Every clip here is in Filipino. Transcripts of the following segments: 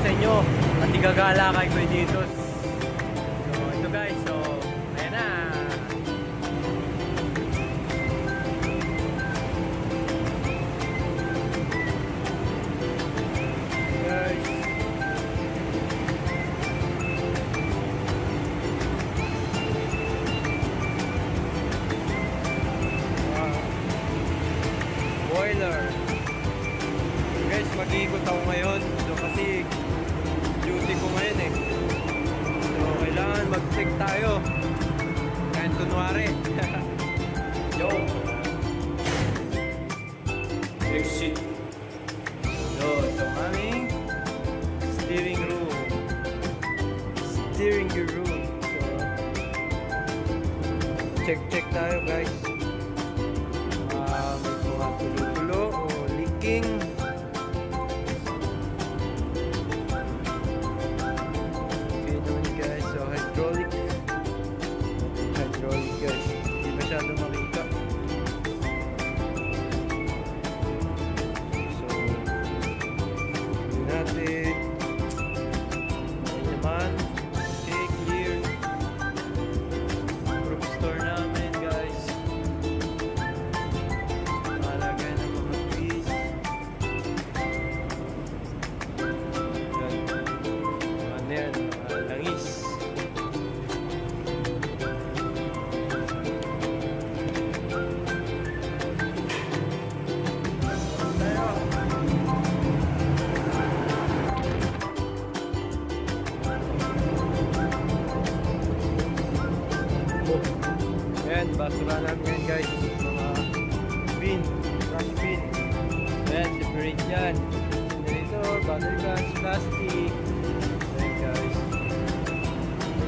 sa inyo at igagala kay Kuya dito. So ito guys, so ayan na. Guys, boiler. Guys, mag-iikot ako ngayon. So, kasi duty ko ngayon eh. So, kailangan mag-check tayo. Kahit kunwari. Yo! Exit. So, ito ang aming steering room. Steering room. So, check tayo guys. May mga tulo-tulo o leaking. Okay naman guys, so hydraulic guys, hindi masyado makita. So yun natin. Okay naman, okay, clear. Group store namin guys. Malagay ng mga trees. Ano yan? Langis. Ayan, basura namin yan guys. Mga bin, trash bin. Ayan, separate yan. Generator, battery guns, plastic. Ayan guys.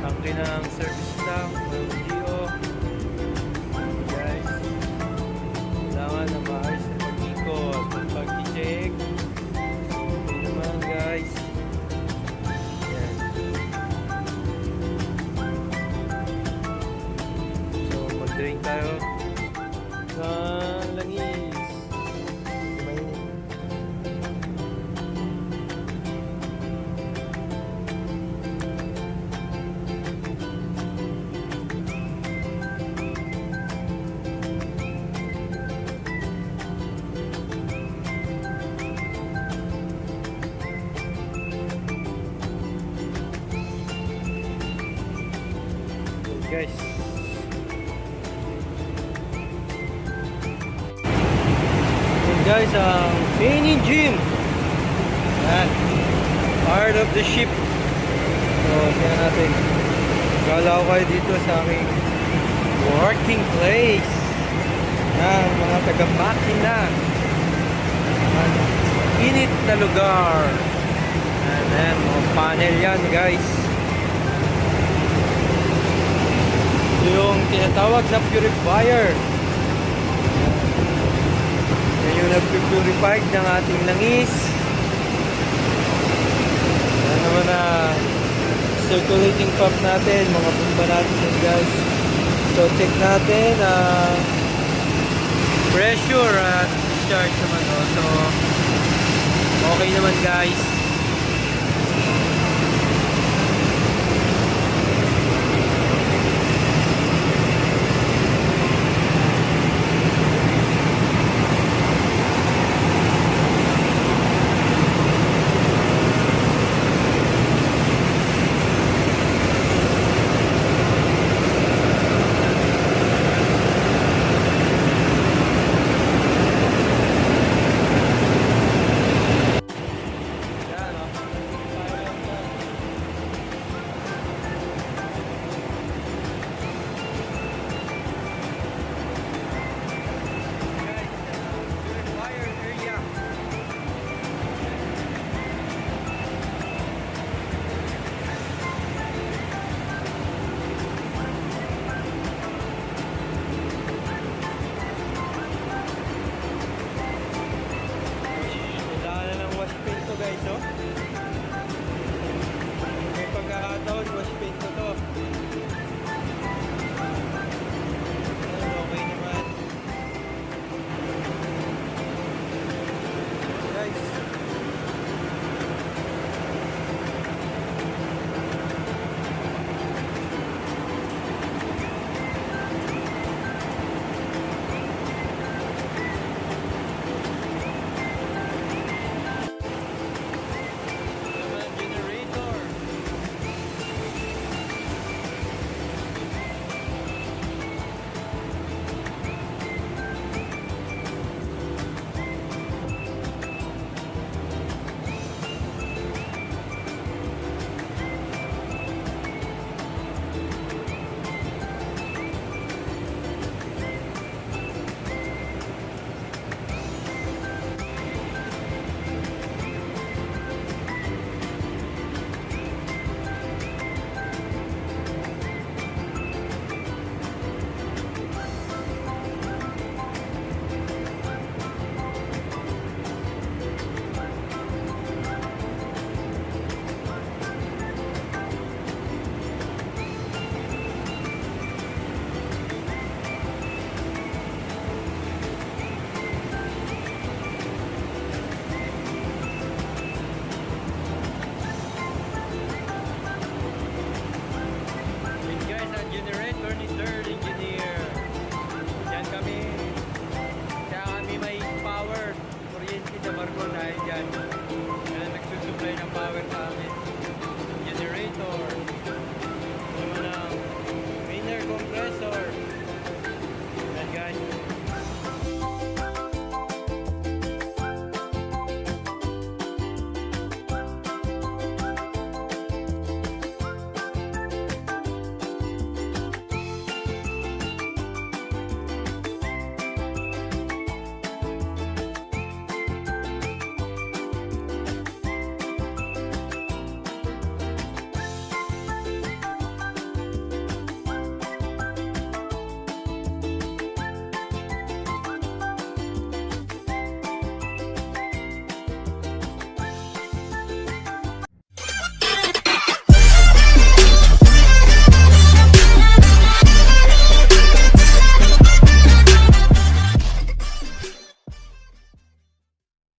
Tangke ng service lang, LDO. Guys, kailangan na maayos na pag-ikot, pag-check. So, okay naman guys. Ayan. So, mag-drain tayo sa langis. Guys, and guys, ang main engine, yan, part of the ship. So tingnan natin, galaw kayo dito sa aming working place ng mga taga-makina, init na lugar. Ayan, mga panel yan guys. Yung tinatawag na purifier. Yan yung nag-purify ng ating langis. Yan naman na circulating pump natin, mga pumpa natin guys. So check natin pressure at discharge naman. So okay naman guys.